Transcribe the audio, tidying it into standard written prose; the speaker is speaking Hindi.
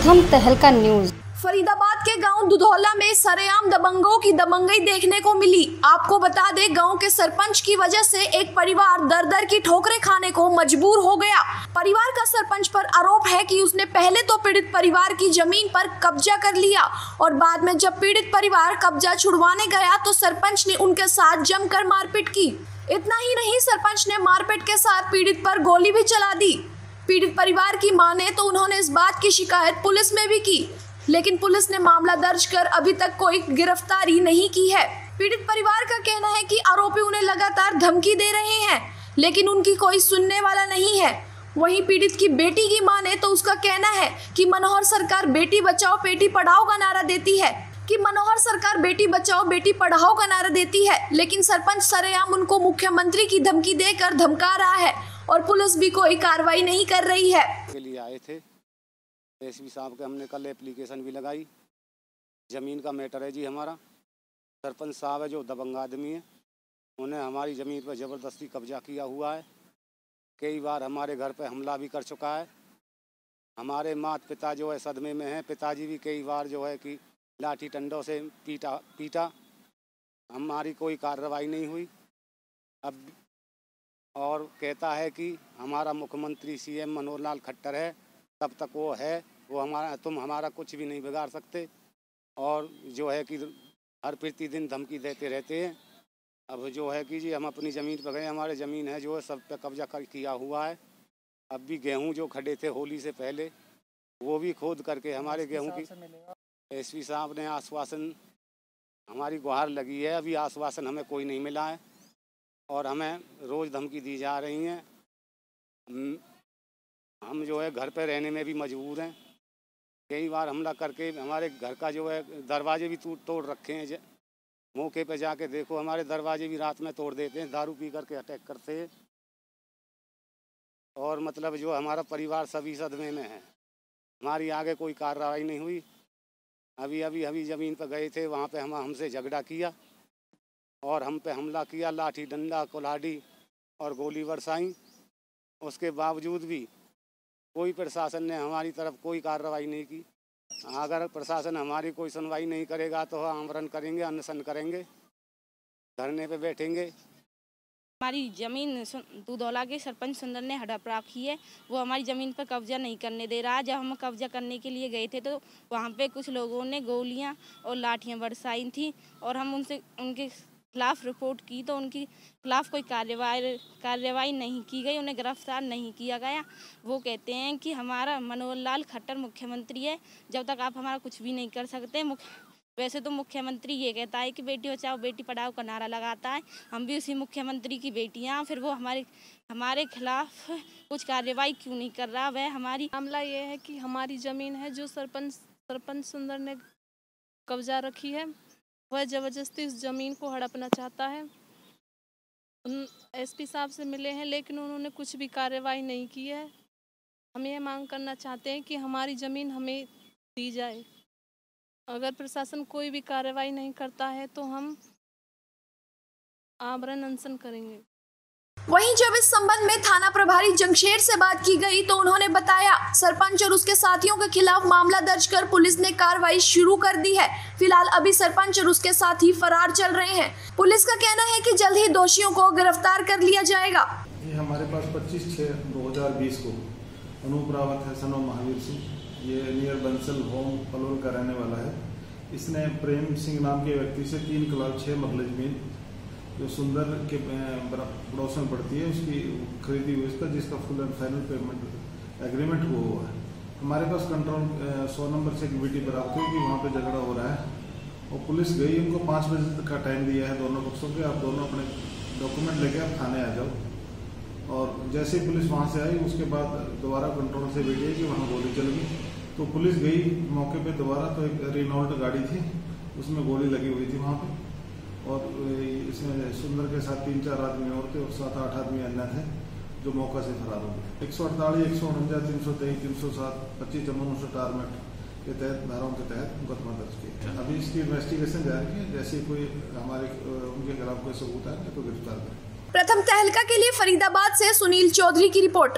प्रथम तहलका न्यूज। फरीदाबाद के गांव दुधौला में सरेआम दबंगों की दबंगई देखने को मिली। आपको बता दें, गांव के सरपंच की वजह से एक परिवार दर दर की ठोकरें खाने को मजबूर हो गया। परिवार का सरपंच पर आरोप है कि उसने पहले तो पीड़ित परिवार की जमीन पर कब्जा कर लिया और बाद में जब पीड़ित परिवार कब्जा छुड़वाने गया तो सरपंच ने उनके साथ जमकर मारपीट की। इतना ही नहीं, सरपंच ने मारपीट के साथ पीड़ित पर गोली भी चला दी। पीड़ित परिवार की माने तो उन्होंने इस बात की शिकायत पुलिस में भी की, लेकिन पुलिस ने मामला दर्ज कर अभी तक कोई गिरफ्तारी नहीं की है। पीड़ित परिवार का कहना है कि आरोपी उन्हें लगातार धमकी दे रहे हैं, लेकिन उनकी कोई सुनने वाला नहीं है। वहीं पीड़ित की बेटी की माने तो उसका कहना है कि मनोहर सरकार बेटी बचाओ बेटी पढ़ाओ का नारा देती है लेकिन सरपंच सरेआम उनको मुख्यमंत्री की धमकी देकर धमका रहा है और पुलिस भी कोई कार्रवाई नहीं कर रही है। के लिए आए थे एसपी साहब के, हमने कल एप्लीकेशन भी लगाई। ज़मीन का मैटर है जी हमारा। सरपंच साहब है जो दबंग आदमी है, उन्हें हमारी ज़मीन पर ज़बरदस्ती कब्जा किया हुआ है। कई बार हमारे घर पे हमला भी कर चुका है। हमारे माता पिता जो है सदमे में हैं। पिताजी भी कई बार जो है कि लाठी डंडों से पीटा। हमारी कोई कार्रवाई नहीं हुई। अब और कहता है कि हमारा मुख्यमंत्री सीएम मनोहर लाल खट्टर है, तब तक वो है, तुम हमारा कुछ भी नहीं बिगाड़ सकते। और जो है कि हर प्रतिदिन धमकी देते रहते हैं। अब जो है कि जी हम अपनी ज़मीन पर गए, हमारे ज़मीन है जो है सब पे कब्जा किया हुआ है। अब भी गेहूं जो खड़े थे होली से पहले वो भी खोद करके हमारे गेहूं की एसपी साहब ने आश्वासन, हमारी गुहार लगी है, अभी आश्वासन हमें कोई नहीं मिला है और हमें रोज़ धमकी दी जा रही हैं। हम जो है घर पे रहने में भी मजबूर हैं। कई बार हमला करके हमारे घर का जो है दरवाजे भी तोड़ रखे हैं। मौके पे जाके देखो, हमारे दरवाजे भी रात में तोड़ देते हैं, दारू पी करके अटैक करते हैं। और मतलब जो हमारा परिवार सभी सदमे में है। हमारी आगे कोई कार्रवाई नहीं हुई। अभी ज़मीन पर गए थे, वहाँ पे हमसे झगड़ा किया और हम पे हमला किया, लाठी डंडा कुल्हाड़ी और गोली बरसाई। उसके बावजूद भी कोई प्रशासन ने हमारी तरफ कोई कार्रवाई नहीं की। अगर प्रशासन हमारी कोई सुनवाई नहीं करेगा तो आंदोलन करेंगे, अनशन करेंगे, धरने पे बैठेंगे। हमारी ज़मीन दुधौला के सरपंच सुंदर ने हड़प रखी है। वो हमारी ज़मीन पर कब्जा नहीं करने दे रहा है। जब हम कब्जा करने के लिए गए थे तो वहाँ पे कुछ लोगों ने गोलियाँ और लाठियाँ बरसाई थी और हम उनके खिलाफ रिपोर्ट की तो उनके खिलाफ कोई कार्रवाई नहीं की गई, उन्हें गिरफ्तार नहीं किया गया। वो कहते हैं कि हमारा मनोहर लाल खट्टर मुख्यमंत्री है, जब तक आप हमारा कुछ भी नहीं कर सकते। वैसे तो मुख्यमंत्री ये कहता है कि बेटी बचाओ बेटी पढ़ाओ का नारा लगाता है, हम भी उसी मुख्यमंत्री की बेटियां, फिर वो हमारे खिलाफ कुछ कार्रवाई क्यों नहीं कर रहा। वह हमारी मामला ये है कि हमारी ज़मीन है जो सरपंच सुंदर ने कब्जा रखी है, वह ज़बरदस्ती उस ज़मीन को हड़पना चाहता है। एसपी साहब से मिले हैं लेकिन उन्होंने कुछ भी कार्रवाई नहीं की है। हम ये मांग करना चाहते हैं कि हमारी ज़मीन हमें दी जाए। अगर प्रशासन कोई भी कार्रवाई नहीं करता है तो हम आमरण अनशन करेंगे। वहीं जब इस संबंध में थाना प्रभारी जमशेद से बात की गई तो उन्होंने बताया सरपंच और उसके साथियों के खिलाफ मामला दर्ज कर पुलिस ने कार्रवाई शुरू कर दी है। फिलहाल अभी सरपंच और उसके साथी फरार चल रहे हैं। पुलिस का कहना है कि जल्द ही दोषियों को गिरफ्तार कर लिया जाएगा। ये हमारे पास 25/6/2020 को अनूप रावत है, सनो महावीर सिंह, ये नियर बंसल होम पलोल का रहने वाला है। इसने प्रेम सिंह नाम के व्यक्ति से 3 कलाल 6 मरले जमीन जो सुंदर के पड़ोस में पड़ती है उसकी खरीदी हुई इसका, जिसका full and final payment agreement हुआ है। हमारे पास कंट्रोल 100 नंबर से एक वीटी प्राप्त हुई कि वहाँ पे झगड़ा हो रहा है और पुलिस गई। उनको 5 बजे तक का टाइम दिया है दोनों पक्षों के, आप दोनों अपने डॉक्यूमेंट लेके आप थाने आ जाओ। और जैसे ही पुलिस वहाँ से आई उसके बाद दोबारा कंट्रोल से वीटी कि वहाँ गोली चल गई, तो पुलिस गई मौके पे दोबारा, तो एक रेनॉल्ट गाड़ी थी उसमें गोली लगी हुई थी वहाँ पे। और इसमें सुंदर के साथ 3-4 आदमी और थे और 7-8 आदमी अन्य थे जो मौका से फरार हो गए। 148, 149, 323, 307, 25 टारमेट के तहत धाराओं के तहत मुकदमा दर्ज किया। अभी इसकी इन्वेस्टिगेशन जारी है, जैसे कोई उनके खिलाफ कोई सबूत है तो गिरफ्तार करें। प्रथम तहलका के लिए फरीदाबाद से सुनील चौधरी की रिपोर्ट।